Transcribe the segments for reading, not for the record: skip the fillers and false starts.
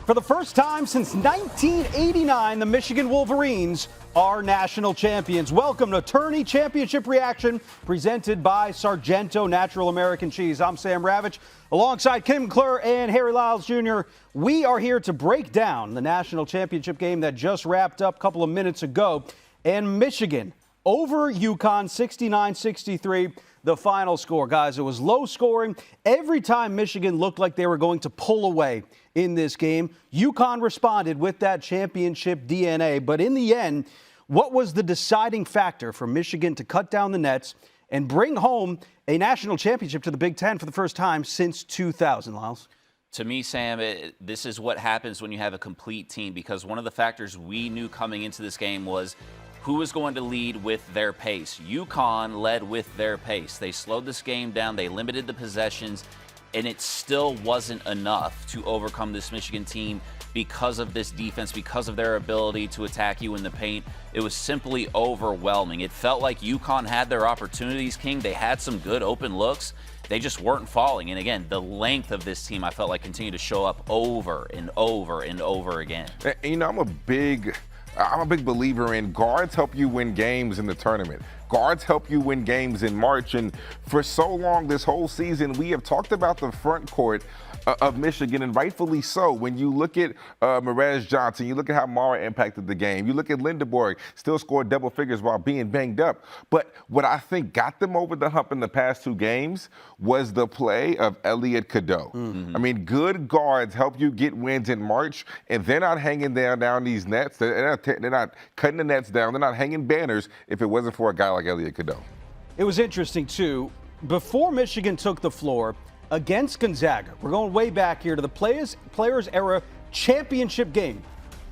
For the first time since 1989, the Michigan Wolverines are national champions. Welcome to Tourney Championship Reaction, presented by Sargento Natural American Cheese. I'm Sam Ravech, alongside McClure and Lyles Jr. We are here to break down the national championship game that just wrapped up a couple of minutes ago. And Michigan over UConn, 69-63. The final score, guys, it was low scoring. Every time Michigan looked like they were going to pull away in this game, UConn responded with that championship DNA. But in the end, what was the deciding factor for Michigan to cut down the nets and bring home a national championship to the Big Ten for the first time since 2000, Lyles? To me, Sam, this is what happens when you have a complete team, because one of the factors we knew coming into this game was who was going to lead with their pace. UConn led with their pace. They slowed this game down. They limited the possessions, and it still wasn't enough to overcome this Michigan team because of this defense, because of their ability to attack you in the paint. It was simply overwhelming. It felt like UConn had their opportunities, King. They had some good open looks. They just weren't falling. And again, the length of this team, I felt like, continued to show up over and over and over again. You know, I'm a big believer in guards help you win games in the tournament. Guards help you win games in March. And for so long this whole season, we have talked about the front court of Michigan, and rightfully so. When you look at Morez Johnson, you look at how Mara impacted the game. You look at Lindenborg, still scored double figures while being banged up. But what I think got them over the hump in the past two games was the play of Elliot Cadeau. I mean, good guards help you get wins in March, and they're not hanging down these nets. They're not cutting the nets down. They're not hanging banners if it wasn't for a guy like Elliot Cadeau. It was interesting, too. Before Michigan took the floor against Gonzaga, we're going way back here to the Players Era championship game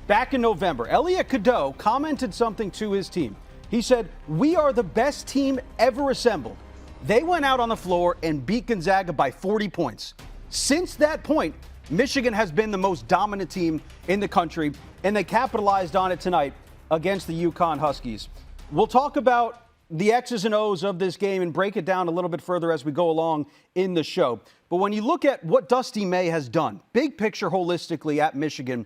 back in November. Elliot Cadeau commented something to his team. He said, "We are the best team ever assembled." They went out on the floor and beat Gonzaga by 40 points. Since that point, Michigan has been the most dominant team in the country, and they capitalized on it tonight against the UConn Huskies. We'll talk about the X's and O's of this game and break it down a little bit further as we go along in the show. But when you look at what Dusty May has done, big picture holistically at Michigan,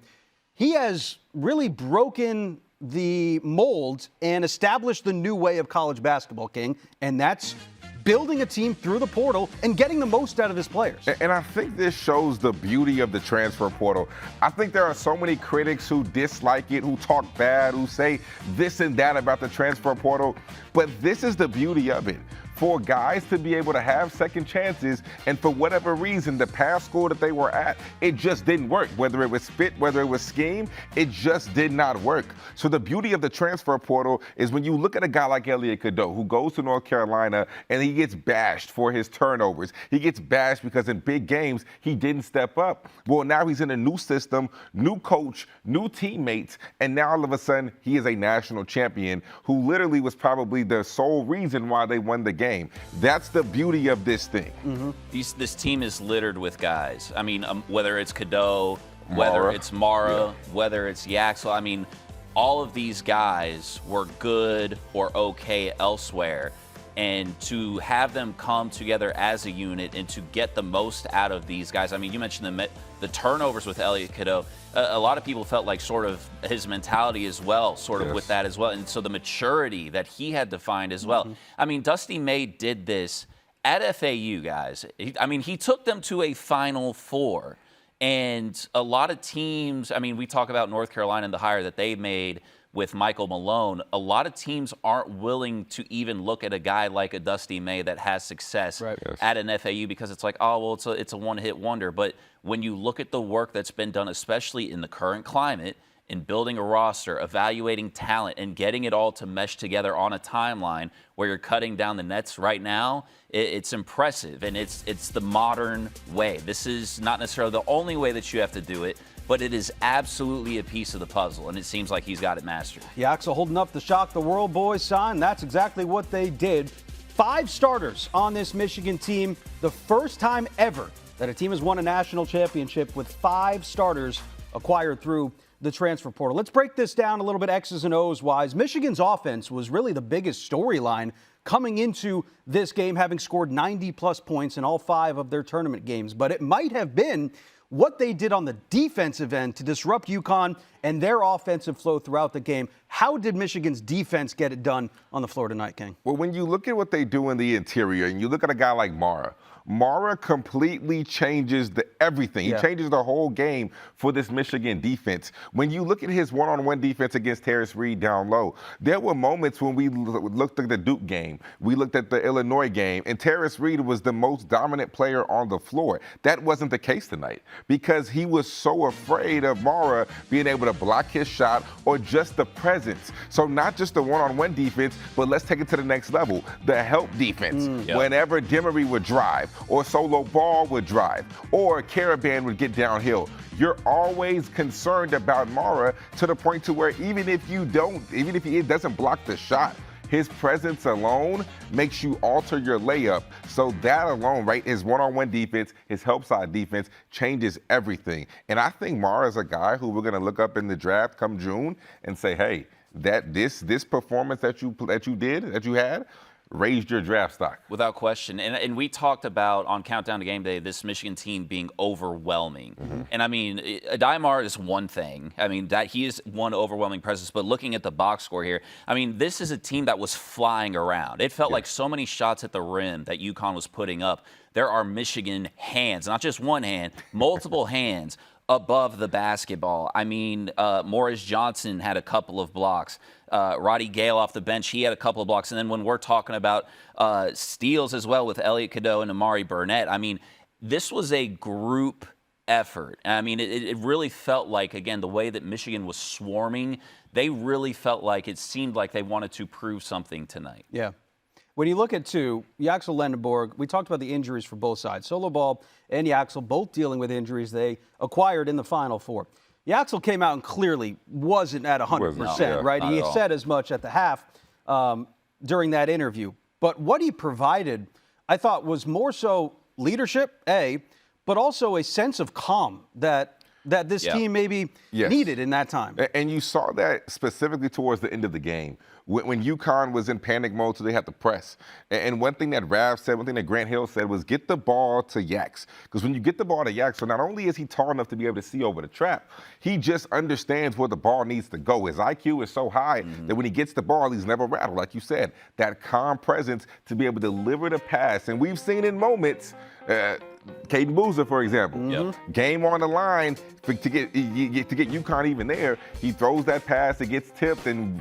he has really broken the mold and established the new way of college basketball, King, and that's building a team through the portal and getting the most out of his players. And I think this shows the beauty of the transfer portal. I think there are so many critics who dislike it, who talk bad, who say this and that about the transfer portal, but this is the beauty of it. For guys to be able to have second chances, and for whatever reason, the past school that they were at, it just didn't work. Whether it was fit, whether it was scheme, it just did not work. So the beauty of the transfer portal is when you look at a guy like Elliot Cadeau, who goes to North Carolina and he gets bashed for his turnovers. He gets bashed because in big games, he didn't step up. Well, now he's in a new system, new coach, new teammates, and now all of a sudden, he is a national champion who literally was probably the sole reason why they won the game. That's the beauty of this thing. This team is littered with guys. I mean, whether it's Cadeau, whether it's Mara, whether it's Yakel. I mean, all of these guys were good or okay elsewhere. And to have them come together as a unit and to get the most out of these guys. I mean, you mentioned the turnovers with Elliot Cadeau. A lot of people felt like sort of his mentality as well, sort of with that as well. And so the maturity that he had to find as well. I mean, Dusty May did this at FAU, guys. He took them to a Final Four. And a lot of teams, I mean, we talk about North Carolina and the hire that they made with Michael Malone. A lot of teams aren't willing to even look at a guy like a Dusty May that has success at an FAU because it's like, oh, well, it's a one-hit wonder. But when you look at the work that's been done, especially in the current climate, in building a roster, evaluating talent, and getting it all to mesh together on a timeline where you're cutting down the nets right now, it's impressive, and it's the modern way. This is not necessarily the only way that you have to do it, but it is absolutely a piece of the puzzle, and it seems like he's got it mastered. Yakel holding up the Shock the World boys sign. That's exactly what they did. 5 starters on this Michigan team. The first time ever that a team has won a national championship with 5 starters acquired through the transfer portal. Let's break this down a little bit X's and O's wise. Michigan's offense was really the biggest storyline coming into this game, having scored 90-plus points in all 5 of their tournament games. But it might have been what they did on the defensive end to disrupt UConn and their offensive flow throughout the game. How did Michigan's defense get it done on the floor tonight, King? Well, when you look at what they do in the interior and you look at a guy like Mara completely changes everything. He changes the whole game for this Michigan defense. When you look at his one-on-one defense against Terrace Reed down low, there were moments when we looked at the Duke game, we looked at the Illinois game, and Terrace Reed was the most dominant player on the floor. That wasn't the case tonight because he was so afraid of Mara being able to block his shot or just the presence. So not just the one-on-one defense, but let's take it to the next level. The help defense. Whenever Demery would drive, or Solo Ball would drive, or Caravan would get downhill, you're always concerned about Mara to the point to where even if he doesn't block the shot, his presence alone makes you alter your layup. So that alone, right, his one-on-one defense, his help side defense changes everything. And I think Mara is a guy who we're going to look up in the draft come June and say, hey, this performance that you had, raised your draft stock. Without question. And we talked about on Countdown to Game Day this Michigan team being overwhelming. And I mean, Aday Mara is one thing. I mean, that he is one overwhelming presence. But looking at the box score here, I mean, this is a team that was flying around. It felt like so many shots at the rim that UConn was putting up. There are Michigan hands, not just one hand, multiple hands above the basketball. I mean, Morez Johnson had a couple of blocks. Roddy Gale off the bench, he had a couple of blocks. And then when we're talking about steals as well with Elliot Cadeau and Amari Burnett, I mean, this was a group effort. I mean, it really felt like, again, the way that Michigan was swarming, they really felt like it seemed like they wanted to prove something tonight. Yeah. When you look at Yakel Lendeborg, we talked about the injuries for both sides. Solo Ball and Yakel both dealing with injuries they acquired in the Final Four. Yakel came out and clearly wasn't at 100%, right? He said as much at the half during that interview. But what he provided, I thought, was more so leadership, but also a sense of calm that this team maybe needed in that time. And you saw that specifically towards the end of the game when UConn was in panic mode, so they had to press. And one thing that Rav said, one thing that Grant Hill said was get the ball to Yaks. Because when you get the ball to Yaks, so not only is he tall enough to be able to see over the trap, he just understands where the ball needs to go. His IQ is so high that when he gets the ball, he's never rattled. Like you said, that calm presence to be able to deliver the pass. And we've seen in moments, Caden Boozer, for example, game on the line to get UConn even there. He throws that pass, it gets tipped, and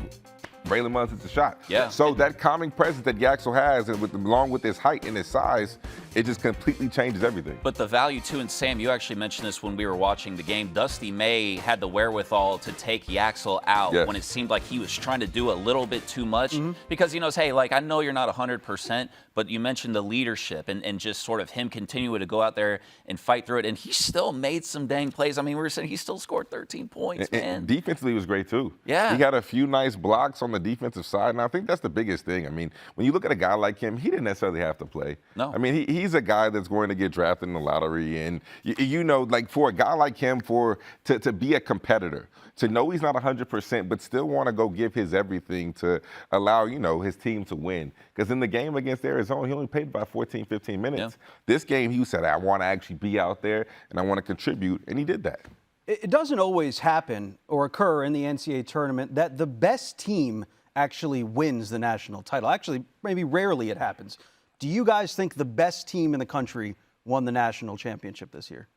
Braylon Muns hits the shot. So that calming presence that Yakel has, and along with his height and his size, it just completely changes everything. But the value, too, and Sam, you actually mentioned this when we were watching the game. Dusty May had the wherewithal to take Yakel out when it seemed like he was trying to do a little bit too much because he knows, hey, like, I know you're not 100%, but you mentioned the leadership and just sort of him continuing to go out there and fight through it. And he still made some dang plays. I mean, we were saying he still scored 13 points, man. And defensively, he was great, too. He got a few nice blocks on the defensive side, and I think that's the biggest thing. I mean, when you look at a guy like him, he didn't necessarily have to play. No. I mean, he's a guy that's going to get drafted in the lottery, and you know, like for a guy like him, to be a competitor, to know he's not 100%, but still want to go give his everything to allow, you know, his team to win. Because in the game against Arizona, he only played about 14, 15 minutes. This game, he said, I want to actually be out there, and I want to contribute, and he did that. It doesn't always happen or occur in the NCAA tournament that the best team actually wins the national title. Actually, maybe rarely it happens. Do you guys think the best team in the country won the national championship this year?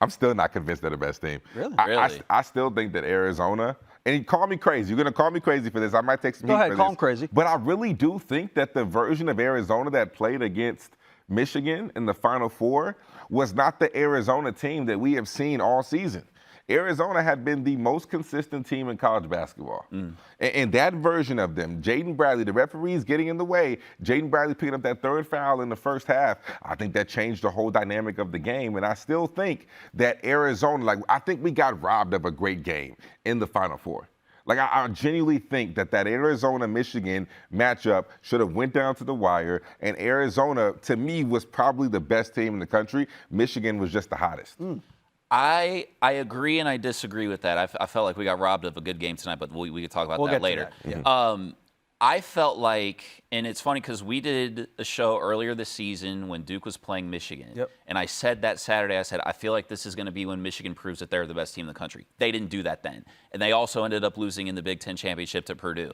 I'm still not convinced they're the best team. Really? I still think that Arizona, and you call me crazy. You're going to call me crazy for this. I might take some heat for this. Go ahead, call him crazy. But I really do think that the version of Arizona that played against Michigan in the Final Four was not the Arizona team that we have seen all season. Arizona had been the most consistent team in college basketball. And that version of them, Jaden Bradley, the referees getting in the way, Jaden Bradley picking up that third foul in the first half, I think that changed the whole dynamic of the game. And I still think that Arizona, I think we got robbed of a great game in the Final Four. I genuinely think that Arizona-Michigan matchup should have went down to the wire, and Arizona, to me, was probably the best team in the country. Michigan was just the hottest. I agree and I disagree with that. I felt like we got robbed of a good game tonight, but we could talk about that later. I felt like, and it's funny because we did a show earlier this season when Duke was playing Michigan. Yep. And I said that Saturday, I feel like this is going to be when Michigan proves that they're the best team in the country. They didn't do that then. And they also ended up losing in the Big Ten championship to Purdue.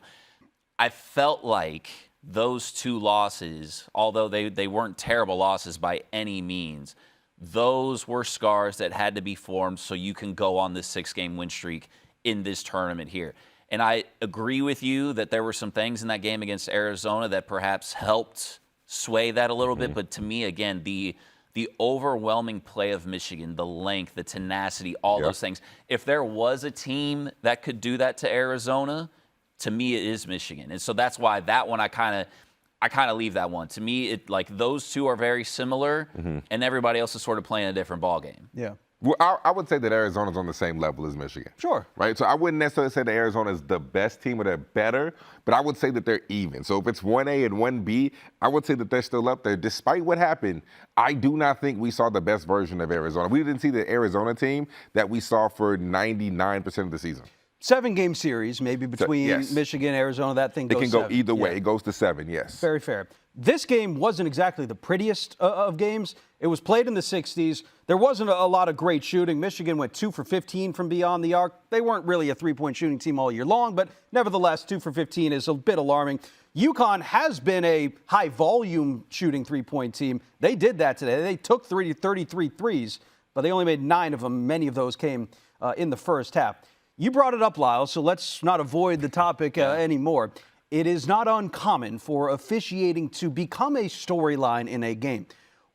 I felt like those two losses, although they weren't terrible losses by any means, those were scars that had to be formed so you can go on this 6-game win streak in this tournament here. And I agree with you that there were some things in that game against Arizona that perhaps helped sway that a little bit. But to me, again, the overwhelming play of Michigan, the length, the tenacity, all those things. If there was a team that could do that to Arizona, to me it is Michigan. And so that's why that one I kind of leave that one. To me, it like those two are very similar, and everybody else is sort of playing a different ball game. Yeah. Well, I would say that Arizona's on the same level as Michigan. Sure. Right? So I wouldn't necessarily say that Arizona is the best team or they're better, but I would say that they're even. So if it's 1A and 1B, I would say that they're still up there. Despite what happened, I do not think we saw the best version of Arizona. We didn't see the Arizona team that we saw for 99% of the season. 7-game series, maybe between Michigan and Arizona. That thing goes It can go either way. It goes to 7, yes. Very fair. This game wasn't exactly the prettiest of games. It was played in the 60s. There wasn't a lot of great shooting. Michigan went 2 for 15 from beyond the arc. They weren't really a three-point shooting team all year long, but nevertheless, 2 for 15 is a bit alarming. UConn has been a high-volume shooting three-point team. They did that today. They took 33 threes, but they only made 9 of them. Many of those came in the first half. You brought it up, Lyles, so let's not avoid the topic anymore. It is not uncommon for officiating to become a storyline in a game.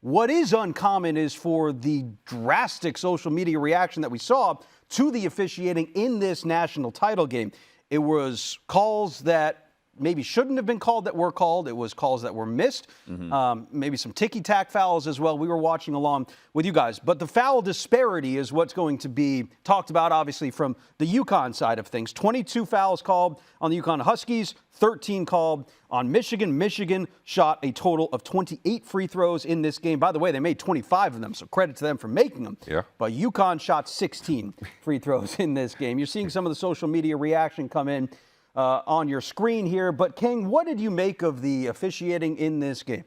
What is uncommon is for the drastic social media reaction that we saw to the officiating in this national title game. It was calls that maybe shouldn't have been called that were called. It was calls that were missed. Maybe some ticky-tack fouls as well. We were watching along with you guys. But the foul disparity is what's going to be talked about, obviously, from the UConn side of things. 22 fouls called on the UConn Huskies, 13 called on Michigan. Michigan shot a total of 28 free throws in this game. By the way, they made 25 of them, so credit to them for making them. Yeah. But UConn shot 16 free throws in this game. You're seeing some of the social media reaction come in on your screen here. But, King, what did you make of the officiating in this game?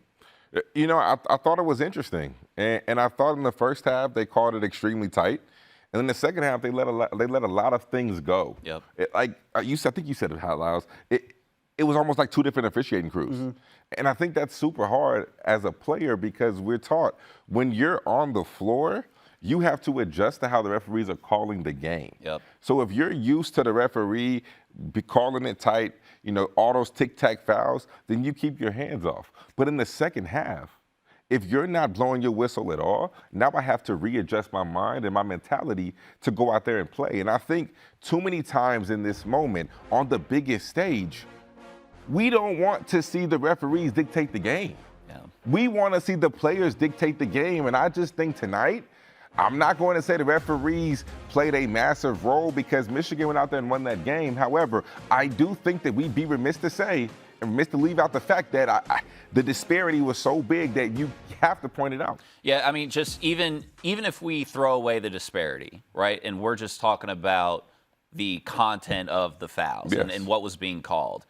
You know, I thought it was interesting. And I thought in the first half they called it extremely tight. And in the second half, they let a lot of things go. Yep. I think you said it, Lyles. It was almost like two different officiating crews. And I think that's super hard as a player because we're taught when you're on the floor, you have to adjust to how the referees are calling the game. Yep. So if you're used to the referee calling it tight, you know, all those tic-tac fouls, then you keep your hands off. But in the second half, if you're not blowing your whistle at all, now I have to readjust my mind and my mentality to go out there and play. And I think too many times in this moment, on the biggest stage, we don't want to see the referees dictate the game. Yeah. We want to see the players dictate the game. And I just think tonight, I'm not going to say the referees played a massive role because Michigan went out there and won that game. However, I do think that we'd be remiss to leave out the fact that the disparity was so big that you have to point it out. Yeah, I mean, just even if we throw away the disparity, right, and we're just talking about the content of the fouls and what was being called.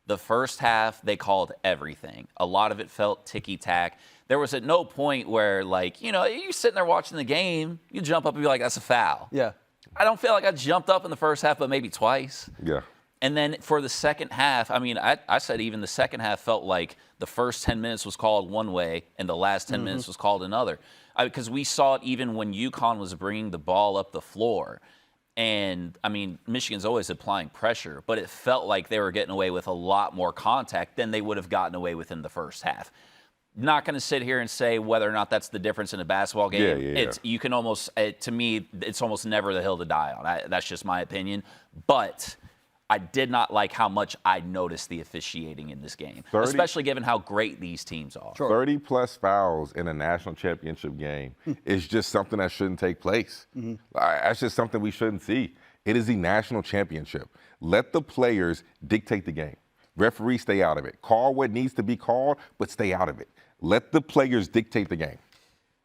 The first half, they called everything. A lot of it felt ticky-tack. There was at no point where, like, you know, you're sitting there watching the game, you jump up and be like, that's a foul. Yeah. I don't feel like I jumped up in the first half, but maybe twice. Yeah. And then for the second half, I mean, I said even the second half felt like the first 10 minutes was called one way and the last 10 minutes was called another. Because we saw it even when UConn was bringing the ball up the floor. And, I mean, Michigan's always applying pressure, but it felt like they were getting away with a lot more contact than they would have gotten away with in the first half. Not going to sit here and say whether or not that's the difference in a basketball game. You can almost, to me, it's almost never the hill to die on. That's just my opinion. But I did not like how much I noticed the officiating in this game, especially given how great these teams are. 30-plus fouls in a national championship game is just something that shouldn't take place. That's just something we shouldn't see. It is the national championship. Let the players dictate the game. Referees stay out of it. Call what needs to be called, but stay out of it. Let the players dictate the game.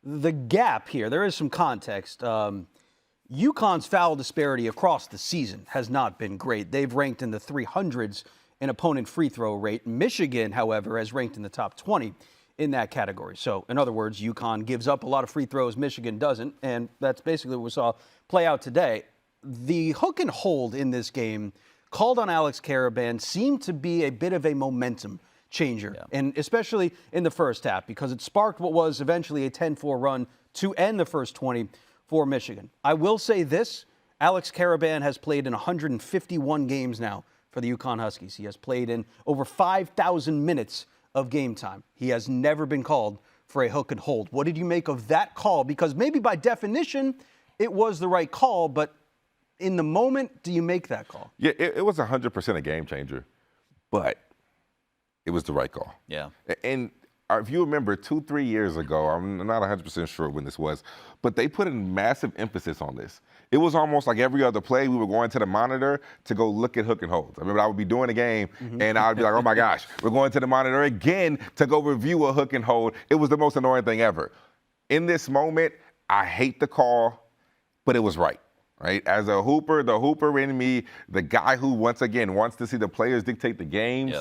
The gap here, there is some context. UConn's foul disparity across the season has not been great. They've ranked in the 300s in opponent free throw rate. Michigan, however, has ranked in the top 20 in that category. So, in other words, UConn gives up a lot of free throws, Michigan doesn't, and that's basically what we saw play out today. The hook and hold in this game called on Alex Karaban seemed to be a bit of a momentum changer, and especially in the first half, because it sparked what was eventually a 10-4 run to end the first 20 for Michigan. I will say this, Alex Karaban has played in 151 games now for the UConn Huskies. He has played in over 5,000 minutes of game time. He has never been called for a hook and hold. What did you make of that call? Because maybe by definition, it was the right call, but in the moment, do you make that call? Yeah, it was 100% a game changer, but it was the right call. Yeah. And if you remember 2-3 years ago, I'm not 100% sure when this was, but they put a massive emphasis on this. It was almost like every other play, we were going to the monitor to go look at hook and holds. I remember I would be doing a game, and I'd be like, oh my gosh, we're going to the monitor again to go review a hook and hold. It was the most annoying thing ever. In this moment, I hate the call, but it was right. Right? As a hooper, the hooper in me, the guy who, once again, wants to see the players dictate the games,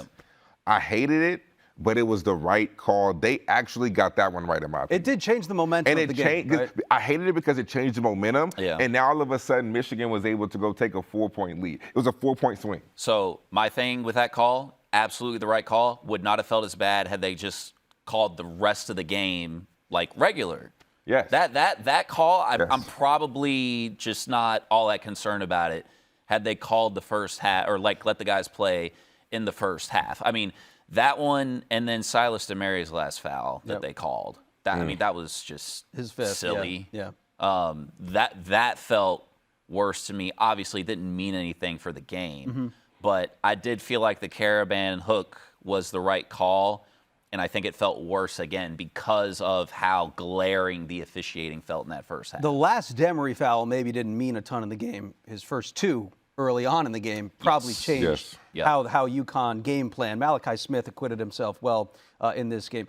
I hated it, but it was the right call. They actually got that one right, in my opinion. It did change the momentum of the game, right? I hated it because it changed the momentum, Yeah. and now all of a sudden Michigan was able to go take a 4-point lead. It was a 4-point swing. So my thing with that call, absolutely the right call, would not have felt as bad had they just called the rest of the game like regular. Yes. That call, Yes. I'm probably just not all that concerned about it had they called the first half or like let the guys play in the first half. I mean, that one and then Silas DeMary's last foul that they called. That I mean, that was just His fifth, silly. Yeah. That felt worse to me. Obviously, it didn't mean anything for the game, but I did feel like the Karaban hook was the right call. And I think it felt worse again because of how glaring the officiating felt in that first half. The last Demery foul maybe didn't mean a ton in the game. His first two early on in the game probably changed how UConn game plan. Malachi Smith acquitted himself well in this game.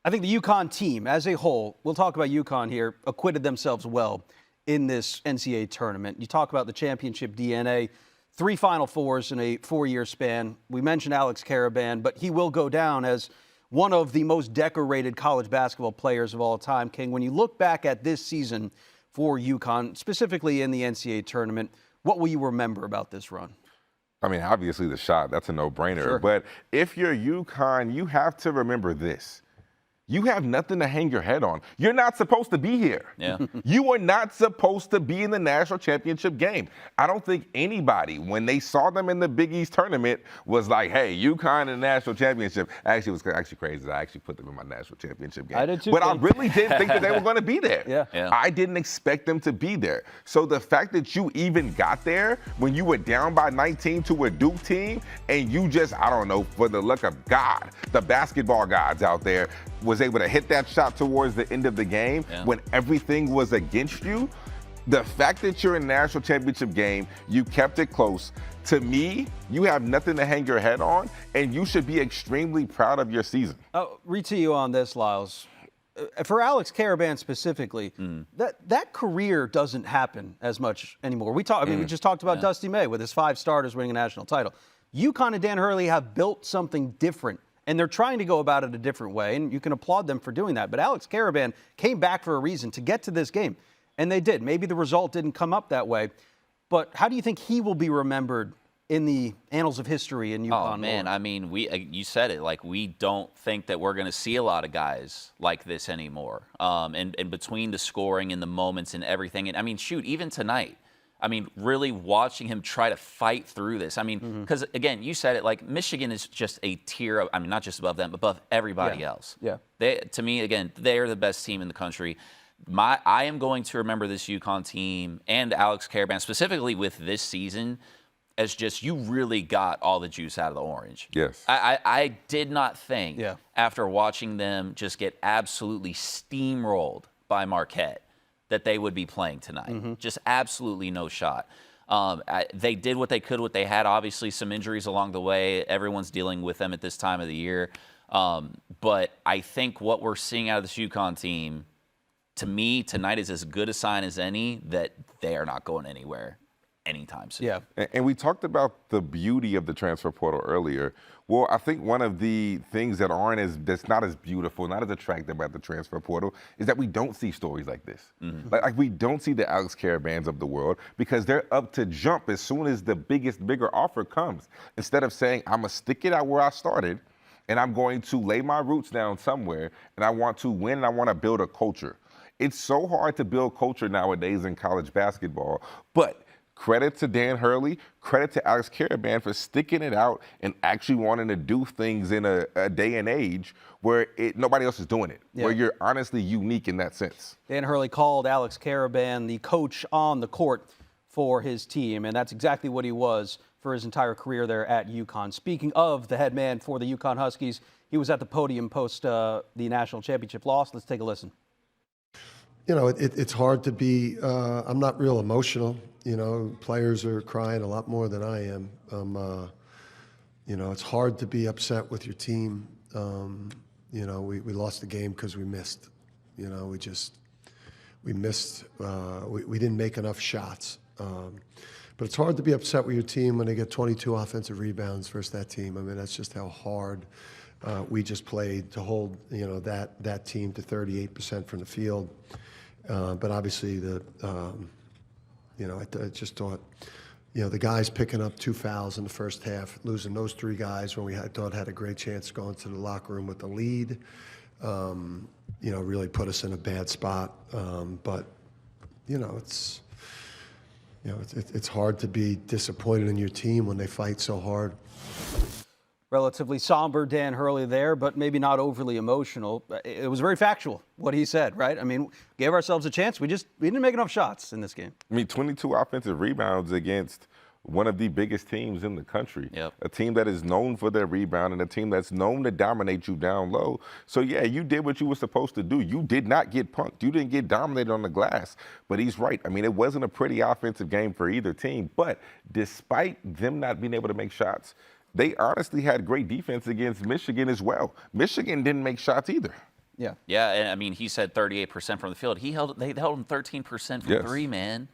I think the UConn team as a whole, we'll talk about UConn here, acquitted themselves well in this NCAA tournament. You talk about the championship DNA, 3 Final Fours in a 4-year span. We mentioned Alex Karaban, but he will go down as one of the most decorated college basketball players of all time. King, when you look back at this season for UConn, specifically in the NCAA tournament, what will you remember about this run? I mean, obviously the shot, that's a no-brainer. Sure. But if you're UConn, you have to remember this. You have nothing to hang your head on. You're not supposed to be here. Yeah. You are not supposed to be in the national championship game. I don't think anybody, when they saw them in the Big East tournament, was like, hey, UConn in the national championship. Actually, it was actually crazy. I actually put them in my national championship game. I did too. But I really didn't think that they were going to be there. Yeah. I didn't expect them to be there. So the fact that you even got there when you were down by 19 to a Duke team, and you just, I don't know, for the luck of God, the basketball gods out there, was able to hit that shot towards the end of the game when everything was against you. The fact that you're in a national championship game, you kept it close. To me, you have nothing to hang your head on, and you should be extremely proud of your season. Read to you on this, Lyles. For Alex Karaban specifically, that career doesn't happen as much anymore. We just talked about Dusty May with his 5 starters winning a national title. UConn and Dan Hurley have built something different, and they're trying to go about it a different way, and you can applaud them for doing that. But Alex Karaban came back for a reason to get to this game, and they did. Maybe the result didn't come up that way, but how do you think he will be remembered in the annals of history in UConn? Oh, man, I mean, you said it. Like, we don't think that we're going to see a lot of guys like this anymore. And between the scoring and the moments and everything, and I mean, shoot, even tonight, I mean, really watching him try to fight through this. I mean, because, again, you said it, like, Michigan is just a tier of, I mean, not just above them, but above everybody else. Yeah. To me, again, they are the best team in the country. I am going to remember this UConn team and Alex Karaban, specifically with this season, as just you really got all the juice out of the orange. Yes. I did not think, after watching them just get absolutely steamrolled by Marquette, that they would be playing tonight. Just absolutely no shot. They did what they could, what they had. Obviously, some injuries along the way. Everyone's dealing with them at this time of the year. But I think what we're seeing out of this UConn team, to me, tonight is as good a sign as any that they are not going anywhere. anytime soon. Yeah. And we talked about the beauty of the transfer portal earlier. Well, I think one of the things that's not as beautiful, not as attractive about the transfer portal is that we don't see stories like this. Like we don't see the Alex Caravans of the world because they're up to jump as soon as the bigger offer comes. Instead of saying, I'm going to stick it out where I started and I'm going to lay my roots down somewhere and I want to win and I want to build a culture. It's so hard to build culture nowadays in college basketball, but credit to Dan Hurley, credit to Alex Caravan for sticking it out and actually wanting to do things in a day and age where nobody else is doing it, where you're honestly unique in that sense. Dan Hurley called Alex Caravan the coach on the court for his team, and that's exactly what he was for his entire career there at UConn. Speaking of the head man for the UConn Huskies, he was at the podium post the national championship loss. Let's take a listen. You know, it's hard to be, I'm not real emotional. You know, players are crying a lot more than I am. You know, it's hard to be upset with your team. You know, we lost the game because we missed. You know, we missed, we didn't make enough shots. But it's hard to be upset with your team when they get 22 offensive rebounds versus that team. I mean, that's just how hard we just played to hold, you know, that team to 38% from the field. But obviously, you know, I just thought, you know, the guys picking up 2 fouls in the first half, losing those 3 guys when I thought had a great chance going to the locker room with the lead, you know, really put us in a bad spot. But, you know, it's hard to be disappointed in your team when they fight so hard. Relatively somber Dan Hurley there, but maybe not overly emotional. It was very factual, what he said, right? I mean, gave ourselves a chance. We didn't make enough shots in this game. I mean, 22 offensive rebounds against one of the biggest teams in the country. Yep. A team that is known for their rebound and a team that's known to dominate you down low. So, yeah, you did what you were supposed to do. You did not get punked. You didn't get dominated on the glass. But he's right. I mean, it wasn't a pretty offensive game for either team. But despite them not being able to make shots, they honestly had great defense against Michigan as well. Michigan didn't make shots either. Yeah. Yeah, and I mean, he said 38% from the field. They held him 13% from three, man.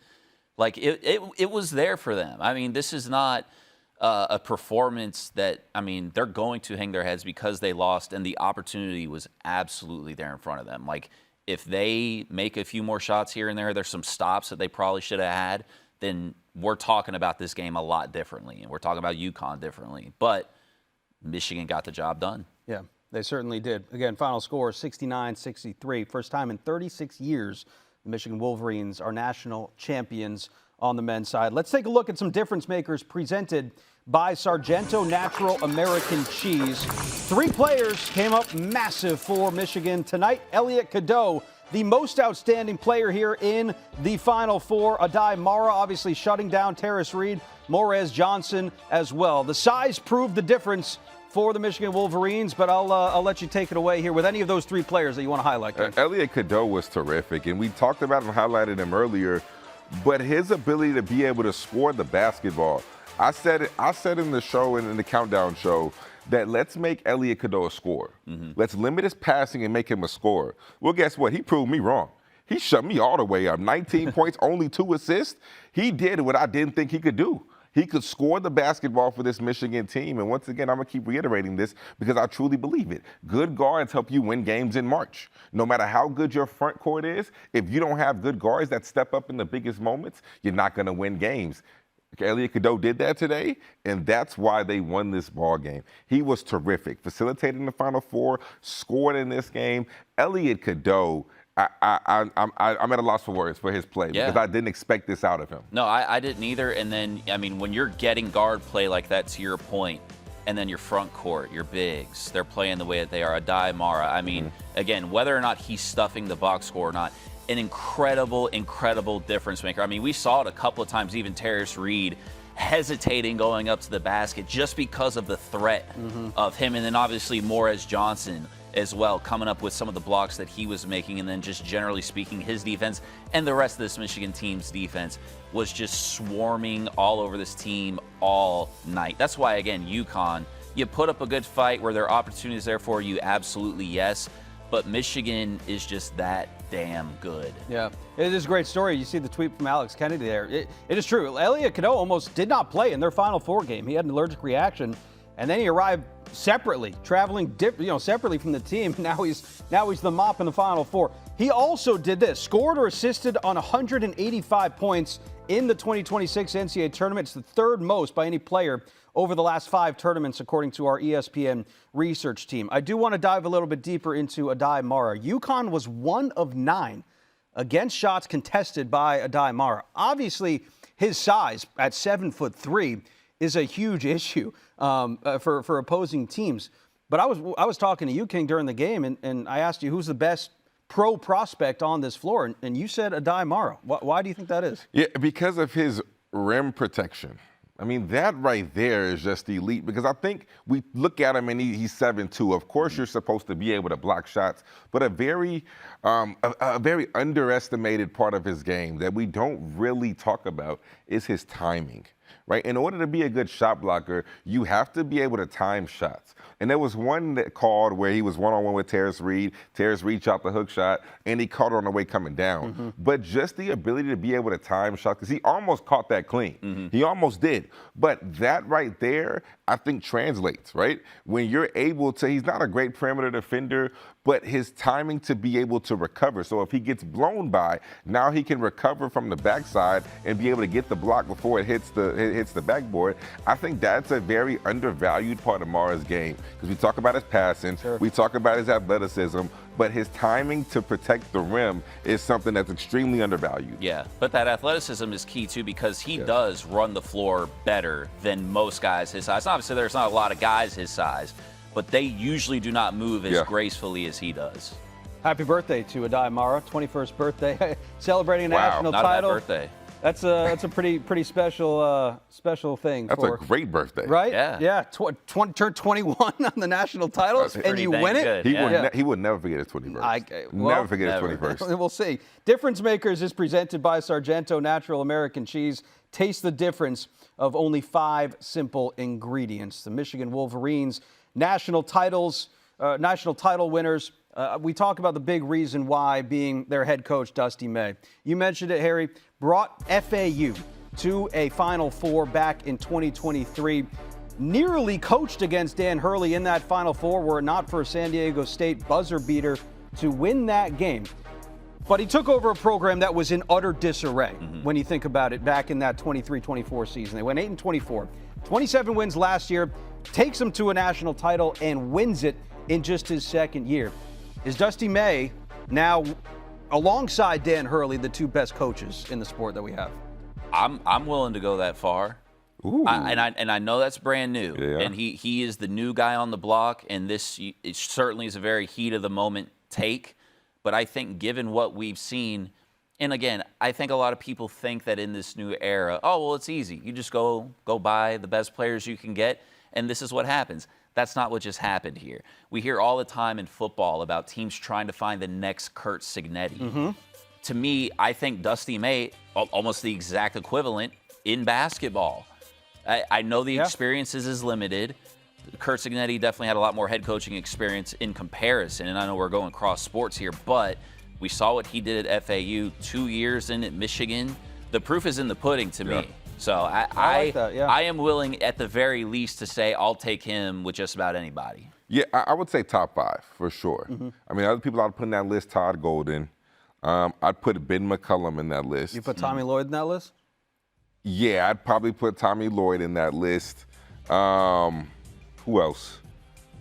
Like, it was there for them. I mean, this is not a performance that, I mean, they're going to hang their heads because they lost, and the opportunity was absolutely there in front of them. Like, if they make a few more shots here and there's some stops that they probably should have had, then we're talking about this game a lot differently, and we're talking about UConn differently. But Michigan got the job done. Yeah, they certainly did. Again, final score 69-63. First time in 36 years the Michigan Wolverines are national champions on the men's side. Let's take a look at some difference makers presented by Sargento Natural American Cheese. 3 players came up massive for Michigan tonight. Elliot Cadeau, the most outstanding player here in the Final Four. Aday Mara obviously shutting down Terrace Reed. Morez Johnson as well. The size proved the difference for the Michigan Wolverines, but I'll let you take it away here with any of those 3 players that you want to highlight. Elliot Cadeau was terrific, and we talked about him, highlighted him earlier, but his ability to be able to score the basketball. I said in the show and in the countdown show that let's make Elliot Cadeau a scorer. Let's limit his passing and make him a scorer. Well, guess what? He proved me wrong. He shut me all the way up. 19 points, only 2 assists. He did what I didn't think he could do. He could score the basketball for this Michigan team. And once again, I'm going to keep reiterating this because I truly believe it. Good guards help you win games in March. No matter how good your front court is, if you don't have good guards that step up in the biggest moments, you're not going to win games. Elliot Cadeau did that today, and that's why they won this ball game. He was terrific, facilitating the Final Four, scored in this game. Elliot Cadeau, I'm at a loss for words for his play because I didn't expect this out of him. No, I didn't either. And then, I mean, when you're getting guard play like that, to your point, and then your front court, your bigs, they're playing the way that they are. Aday Mara, I mean, again, whether or not he's stuffing the box score or not, an incredible, incredible difference maker. I mean, we saw it a couple of times, even Terrace Reed hesitating going up to the basket just because of the threat of him. And then obviously Morez Johnson as well, coming up with some of the blocks that he was making. And then just generally speaking, his defense and the rest of this Michigan team's defense was just swarming all over this team all night. That's why, again, UConn, you put up a good fight. Were there opportunities there for you? Absolutely yes. But Michigan is just that damn good. Yeah, it is a great story. You see the tweet from Alex Kennedy there. It is true. Elliot Cadeau almost did not play in their Final Four game. He had an allergic reaction, and then he arrived separately, traveling separately from the team. Now he's the mop in the Final Four. He also did this: scored or assisted on 185 points in the 2026 NCAA tournament. It's the third most by any player over the last 5 tournaments, according to our ESPN research team. I do want to dive a little bit deeper into Aday Mara. UConn was 1 of 9 against shots contested by Aday Mara. Obviously, his size at 7'3" is a huge issue for opposing teams. But I was talking to you, King, during the game, and I asked you who's the best pro prospect on this floor, and you said Aday Mara. Why do you think that is? Yeah, because of his rim protection. I mean, that right there is just elite, because I think we look at him and he's 7'2". Of course, you're supposed to be able to block shots, but a very underestimated part of his game that we don't really talk about is his timing. Right? In order to be a good shot blocker, you have to be able to time shots. And there was one that called where he was one-on-one with Terrence Reed. Terrence Reed shot the hook shot, and he caught it on the way coming down. Mm-hmm. But just the ability to be able to time shots, because he almost caught that clean. Mm-hmm. He almost did. But that right there, I think translates, right? When you're able to, he's not a great perimeter defender, but his timing to be able to recover. So if he gets blown by, now he can recover from the backside and be able to get the block before it hits the backboard. I think that's a very undervalued part of Mara's game, because we talk about his passing, sure, we talk about his athleticism, but his timing to protect the rim is something that's extremely undervalued. Yeah, but that athleticism is key too, because he does run the floor better than most guys his size. Obviously, there's not a lot of guys his size, but they usually do not move as gracefully as he does. Happy birthday to Aday Mara, 21st birthday, celebrating a national not title. A bad birthday. That's a pretty special thing. That's a great birthday, right? Yeah. Turned 21 on the national title, and you win it. He would never forget his 21st. Never forget his 21st. We'll see. Difference Makers is presented by Sargento Natural American Cheese. Taste the difference of only 5 simple ingredients. The Michigan Wolverines, national title winners. We talk about the big reason why being their head coach, Dusty May. You mentioned it, Harry. Brought FAU to a Final Four back in 2023. Nearly coached against Dan Hurley in that Final Four, were it not for a San Diego State buzzer beater to win that game. But he took over a program that was in utter disarray when you think about it back in that 23-24 season. They went 8-24. 27 wins last year, takes them to a national title and wins it in just his second year. Is Dusty May now, alongside Dan Hurley, the 2 best coaches in the sport that we have? I'm willing to go that far. And I know that's brand new. Yeah. And he is the new guy on the block, and this it certainly is a very heat of the moment take. But I think given what we've seen, and again, I think a lot of people think that in this new era, oh, well, it's easy. You just go buy the best players you can get, and this is what happens. That's not what just happened here. We hear all the time in football about teams trying to find the next Curt Cignetti. To me, I think Dusty May, almost the exact equivalent in basketball. I know the experience is limited. Curt Cignetti definitely had a lot more head coaching experience in comparison, and I know we're going cross sports here, but we saw what he did at FAU, 2 years in at Michigan. The proof is in the pudding to me. So I am willing, at the very least, to say I'll take him with just about anybody. Yeah, I would say top 5 for sure. I mean, other people I'd put in that list, Todd Golden. I'd put Ben McCullum in that list. You put Tommy Lloyd in that list? Yeah, I'd probably put Tommy Lloyd in that list. Who else?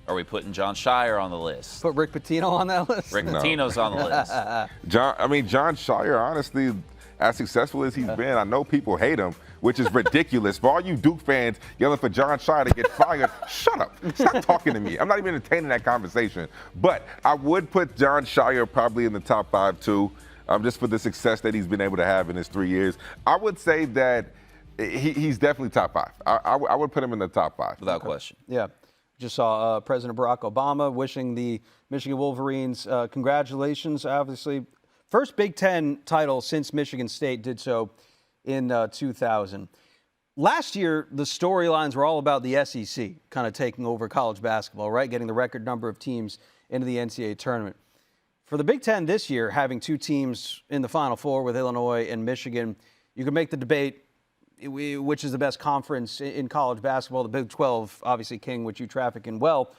Are we putting John Shire on the list? Put Rick Pitino on that list? Rick Pitino's on the list. John Shire, honestly, as successful as he's been, I know people hate him, which is ridiculous. For all you Duke fans yelling for John Shire to get fired, shut up. Stop talking to me. I'm not even entertaining that conversation. But I would put John Shire probably in the top 5 too, just for the success that he's been able to have in his 3 years. I would say that he's definitely top 5. I would put him in the top 5. Without question. Yeah. Just saw President Barack Obama wishing the Michigan Wolverines congratulations, obviously. First Big Ten title since Michigan State did so in 2000. Last year, the storylines were all about the SEC kind of taking over college basketball, right? Getting the record number of teams into the NCAA tournament. For the Big Ten this year, having two teams in the Final Four with Illinois and Michigan, you can make the debate which is the best conference in college basketball. The Big 12, obviously, King, which you traffic in well,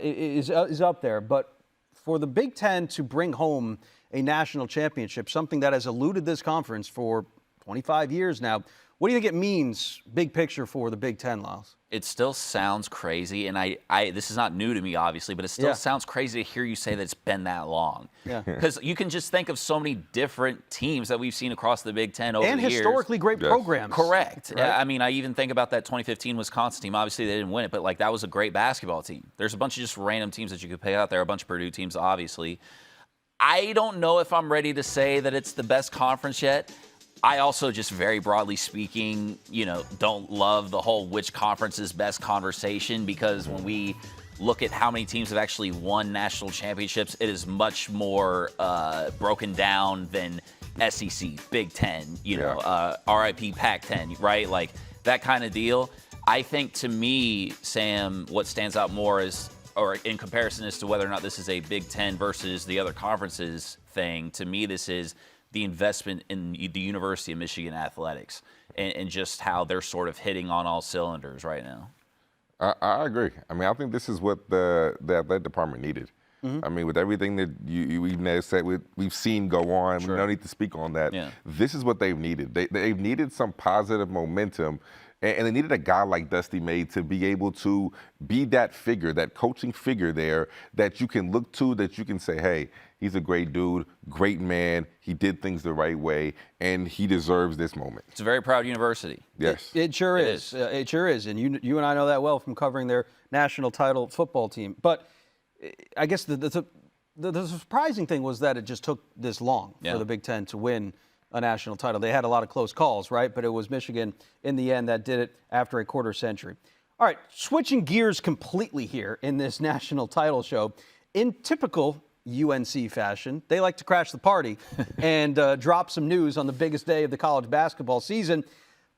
is up there. But for the Big Ten to bring home a national championship, something that has eluded this conference for 25 years now, what do you think it means, big picture, for the Big Ten, Lyles? It still sounds crazy, and I this is not new to me, obviously, but it still sounds crazy to hear you say that it's been that long. Yeah. Because you can just think of so many different teams that we've seen across the Big Ten over the years. And historically great programs. Correct. Right? I mean, I even think about that 2015 Wisconsin team. Obviously, they didn't win it, but, like, that was a great basketball team. There's a bunch of just random teams that you could pick out there, a bunch of Purdue teams, obviously. I don't know if I'm ready to say that it's the best conference yet. I also, just very broadly speaking, don't love the whole which conference is best conversation, because when we look at how many teams have actually won national championships, it is much more broken down than SEC, Big Ten, RIP Pac-10, right? Like that kind of deal. I think, to me, Sam, what stands out more is, or in comparison as to whether or not this is a Big Ten versus the other conferences thing, to me this is the investment in the University of Michigan athletics and just how they're sort of hitting on all cylinders right now. I agree. I mean, I think this is what the athletic department needed. I mean, with everything that you said, we've seen go on, we don't need to speak on that. Yeah. This is what they've needed. They've needed some positive momentum, and they needed a guy like Dusty May to be able to be that figure, that coaching figure there that you can look to, that you can say, hey, he's a great dude, great man, he did things the right way, and he deserves this moment. It's a very proud university. Yes. It sure is. It sure is. And you and I know that well from covering their national title football team. But I guess the surprising thing was that it just took this long for the Big Ten to win a national title. They had a lot of close calls, right? But it was Michigan in the end that did it after a quarter century. All right, switching gears completely here in this national title show. In typical UNC fashion, they like to crash the party and drop some news on the biggest day of the college basketball season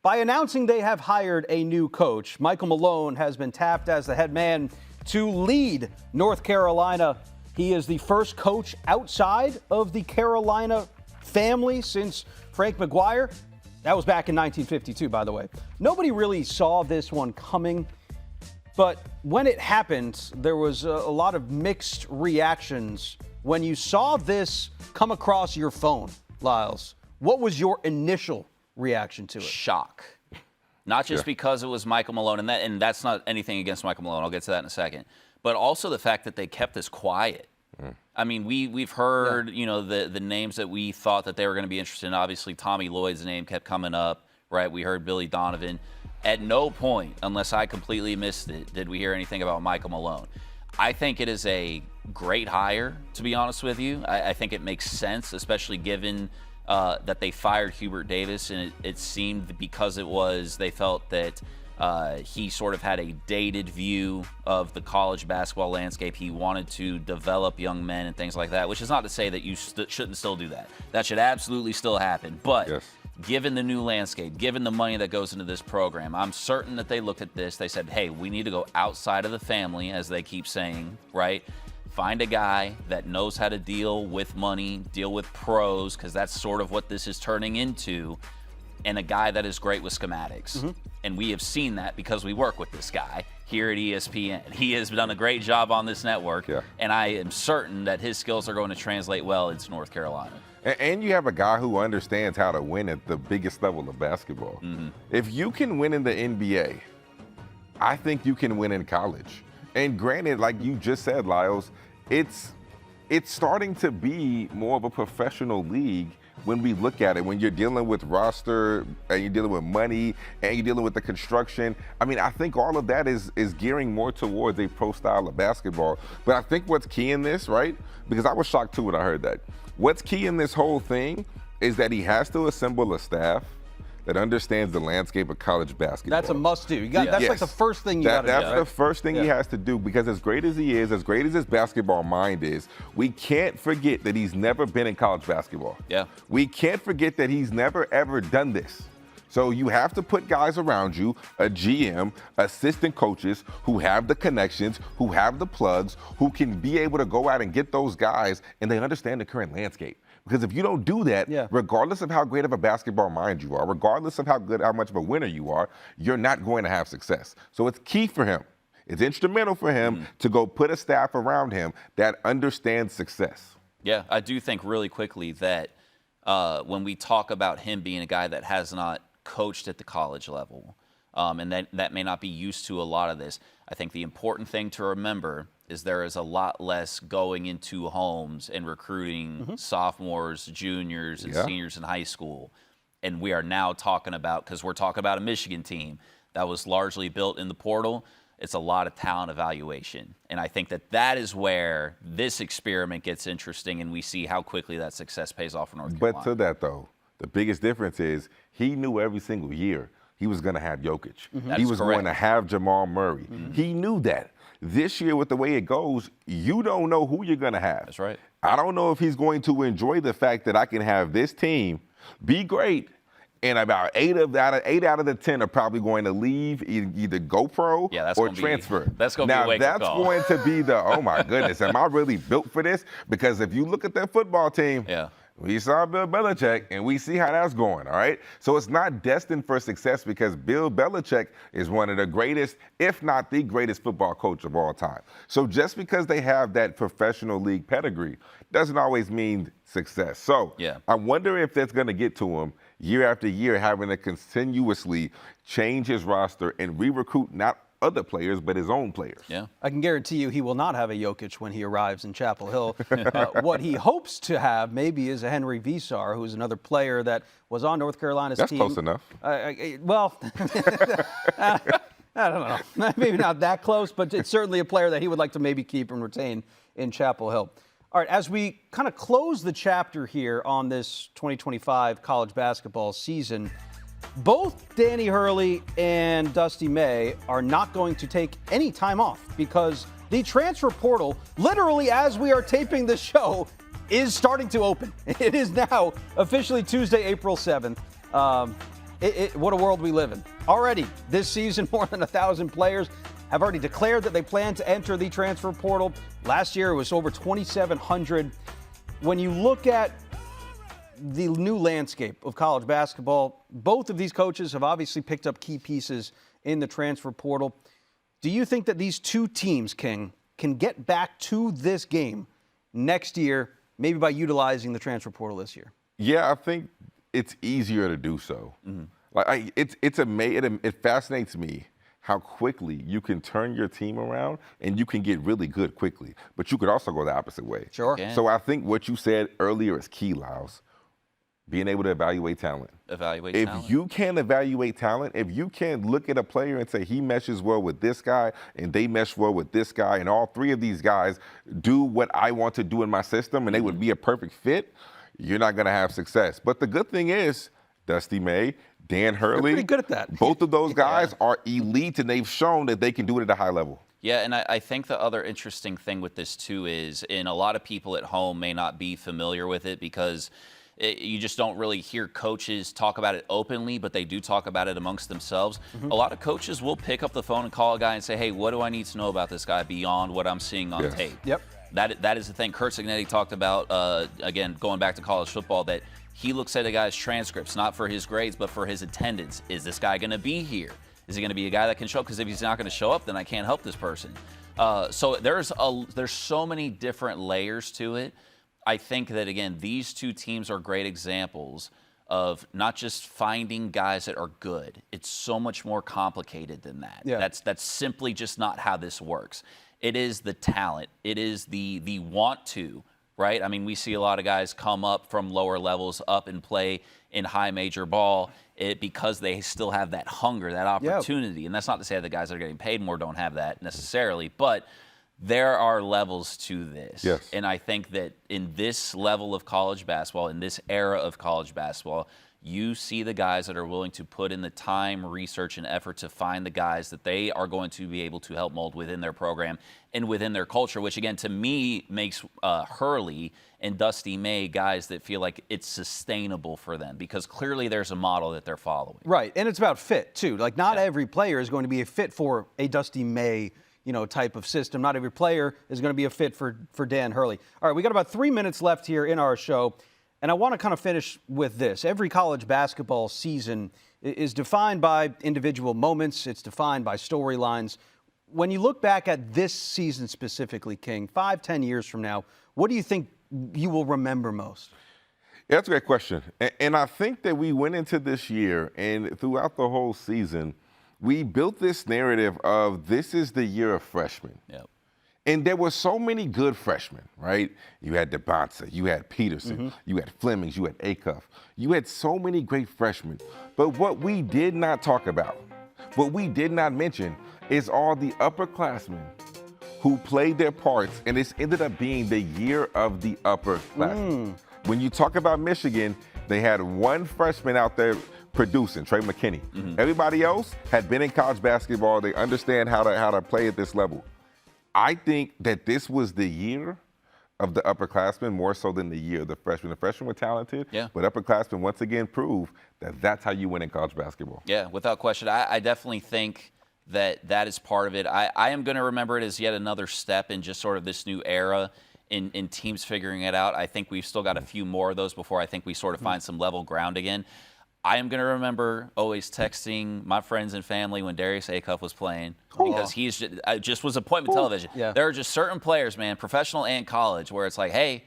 by announcing they have hired a new coach. Michael Malone has been tapped as the head man to lead North Carolina. He is the first coach outside of the Carolina family since Frank McGuire. That was back in 1952, by the way. Nobody really saw this one coming, but when it happened, there was a lot of mixed reactions. When you saw this come across your phone, Lyles, what was your initial reaction to it? Shock. Not just because it was Michael Malone, and that's not anything against Michael Malone. I'll get to that in a second. But also the fact that they kept this quiet. I mean, we've heard, the names that we thought that they were going to be interested in. Obviously, Tommy Lloyd's name kept coming up, right? We heard Billy Donovan. At no point, unless I completely missed it, did we hear anything about Michael Malone. I think it is a great hire, to be honest with you. I think it makes sense, especially given that they fired Hubert Davis, and it seemed because they felt that he sort of had a dated view of the college basketball landscape. He wanted to develop young men and things like that, which is not to say that you shouldn't still do that. That should absolutely still happen. But given the new landscape, given the money that goes into this program, I'm certain that they looked at this. They said, hey, we need to go outside of the family, as they keep saying, right? Find a guy that knows how to deal with money, deal with pros, because that's sort of what this is turning into, and a guy that is great with schematics. And we have seen that because we work with this guy here at ESPN. He has done a great job on this network, and I am certain that his skills are going to translate well into North Carolina. And you have a guy who understands how to win at the biggest level of basketball. If you can win in the NBA, I think you can win in college. And granted, like you just said, Lyles, it's starting to be more of a professional league when we look at it, when you're dealing with roster and you're dealing with money and you're dealing with the construction. I mean, I think all of that is gearing more towards a pro style of basketball. But I think what's key in this, right? Because I was shocked too when I heard that. What's key in this whole thing is that he has to assemble a staff that understands the landscape of college basketball. That's a must-do. That's like the first thing you got to do. That's the first thing he has to do, because as great as he is, as great as his basketball mind is, we can't forget that he's never been in college basketball. We can't forget that he's never, ever done this. So you have to put guys around you, a GM, assistant coaches who have the connections, who have the plugs, who can be able to go out and get those guys, and they understand the current landscape. Because if you don't do that, regardless of how great of a basketball mind you are, regardless of how much of a winner you are, you're not going to have success. So it's key for him. It's instrumental for him to go put a staff around him that understands success. Yeah, I do think really quickly that when we talk about him being a guy that has not coached at the college level, and that may not be used to a lot of this, I think the important thing to remember is there is a lot less going into homes and recruiting sophomores, juniors, and seniors in high school. And we are now talking about, because we're talking about a Michigan team that was largely built in the portal, it's a lot of talent evaluation. And I think that is where this experiment gets interesting, and we see how quickly that success pays off for North Carolina. But to that, though, the biggest difference is he knew every single year he was going to have Jokic. He was going to have Jamal Murray. He knew that. This year, with the way it goes, you don't know who you're going to have. That's right. I don't know if he's going to enjoy the fact that I can have this team be great, and about 8 out of the 10 are probably going to leave, either go pro or transfer. That's going to be a wake-up call. Now, that's going to be the, oh, my goodness, am I really built for this? Because if you look at that football team, we saw Bill Belichick, and we see how that's going, all right? So it's not destined for success because Bill Belichick is one of the greatest, if not the greatest football coach of all time. So just because they have that professional league pedigree doesn't always mean success. So I wonder if that's going to get to him year after year, having to continuously change his roster and re-recruit not other players, but his own players. Yeah, I can guarantee you he will not have a Jokic when he arrives in Chapel Hill. What he hopes to have maybe is a Henry Visar, who's another player that was on North Carolina's team. That's close enough. Well, I don't know. Maybe not that close, but it's certainly a player that he would like to maybe keep and retain in Chapel Hill. All right, as we kind of close the chapter here on this 2025 college basketball season, both Danny Hurley and Dusty May are not going to take any time off because the transfer portal, literally as we are taping this show, is starting to open. It is now officially Tuesday, April 7th. What a world we live in. Already this season, more than 1,000 players have already declared that they plan to enter the transfer portal. Last year, it was over 2,700. When you look at the new landscape of college basketball, both of these coaches have obviously picked up key pieces in the transfer portal. Do you think that these two teams, King, can get back to this game next year, maybe by utilizing the transfer portal this year? Yeah, I think it's easier to do so. Like it fascinates me how quickly you can turn your team around and you can get really good quickly. But you could also go the opposite way. Sure. So I think what you said earlier is key, Lyles. Being able to evaluate talent. If you can evaluate talent, if you can look at a player and say he meshes well with this guy and they mesh well with this guy and all three of these guys do what I want to do in my system and they would be a perfect fit, you're not going to have success. But the good thing is, Dusty May, Dan Hurley, they're pretty good at that. Both of those guys are elite and they've shown that they can do it at a high level. Yeah, and I think the other interesting thing with this too is, and a lot of people at home may not be familiar with it because you just don't really hear coaches talk about it openly, but they do talk about it amongst themselves. A lot of coaches will pick up the phone and call a guy and say, hey, what do I need to know about this guy beyond what I'm seeing on tape? Yep. That is the thing. Curt Cignetti talked about, again, going back to college football, that he looks at a guy's transcripts, not for his grades, but for his attendance. Is this guy going to be here? Is he going to be a guy that can show up? Because if he's not going to show up, then I can't help this person. So there's so many different layers to it. I think that, again, these two teams are great examples of not just finding guys that are good. It's so much more complicated than that. Yeah. That's simply just not how this works. It is the talent. It is the want to, right? I mean, we see a lot of guys come up from lower levels up and play in high major ball because they still have that hunger, that opportunity. And that's not to say the guys that are getting paid more don't have that necessarily, but there are levels to this. Yes. And I think that in this level of college basketball, in this era of college basketball, you see the guys that are willing to put in the time, research, and effort to find the guys that they are going to be able to help mold within their program and within their culture, which, again, to me makes Hurley and Dusty May guys that feel like it's sustainable for them because clearly there's a model that they're following. Right, and it's about fit, too. Like, not every player is going to be a fit for a Dusty May type of system. Not every player is going to be a fit for Dan Hurley. All right, we got about 3 minutes left here in our show, and I want to kind of finish with this. Every college basketball season is defined by individual moments. It's defined by storylines. When you look back at this season specifically, King, 5-10 years from now, what do you think you will remember most? Yeah, that's a great question. And I think that we went into this year and throughout the whole season, we built this narrative of this is the year of freshmen. Yep. And there were so many good freshmen, right? You had DeBonsa, you had Peterson, you had Flemings, you had Acuff. You had so many great freshmen. But what we did not talk about, what we did not mention, is all the upperclassmen who played their parts, and it's ended up being the year of the upperclassmen. When you talk about Michigan, they had one freshman out there producing, Trey McKinney. Everybody else had been in college basketball. They understand how to play at this level. I think that this was the year of the upperclassmen more so than the year of the freshmen. The freshmen were talented, but upperclassmen once again proved that that's how you win in college basketball. Yeah, without question. I definitely think that is part of it. I am going to remember it as yet another step in just sort of this new era in teams figuring it out. I think we've still got a few more of those before I think we sort of find some level ground again. I am going to remember always texting my friends and family when Darius Acuff was playing because he's just was appointment television. Yeah. There are just certain players, man, professional and college, where it's like, hey,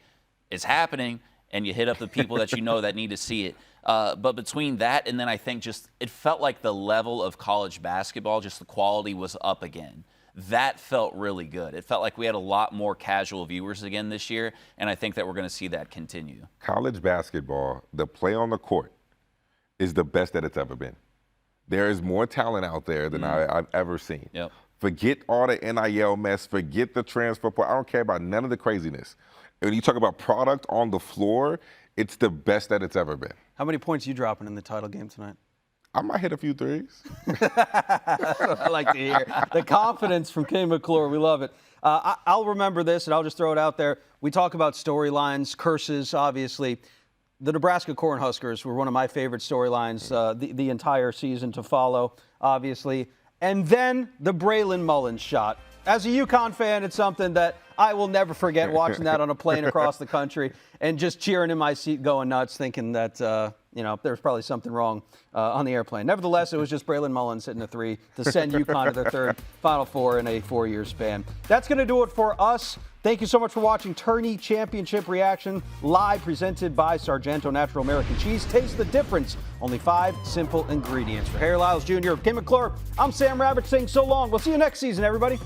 it's happening, and you hit up the people that you know that need to see it. But between that and then I think just it felt like the level of college basketball, just the quality was up again. That felt really good. It felt like we had a lot more casual viewers again this year, and I think that we're going to see that continue. College basketball, the play on the court, is the best that it's ever been. There is more talent out there than I've ever seen. Yep. Forget all the NIL mess, forget the transfer portal. I don't care about none of the craziness. When you talk about product on the floor, it's the best that it's ever been. How many points are you dropping in the title game tonight? I might hit a few threes. That's what I like to hear. The confidence from King McClure, we love it. I'll remember this, and I'll just throw it out there. We talk about storylines, curses, obviously. The Nebraska Cornhuskers were one of my favorite storylines the entire season to follow, obviously. And then the Braylon Mullins shot. As a UConn fan, it's something that I will never forget, watching that on a plane across the country and just cheering in my seat, going nuts, thinking that, there's probably something wrong on the airplane. Nevertheless, it was just Braylon Mullins hitting a three to send UConn to their third Final Four in a 4-year span. That's going to do it for us. Thank you so much for watching Tourney Championship Reaction, live presented by Sargento Natural American Cheese. Taste the difference. Only 5 simple ingredients. For Lyles Jr., King McClure, I'm Sam Ravech saying so long. We'll see you next season, everybody.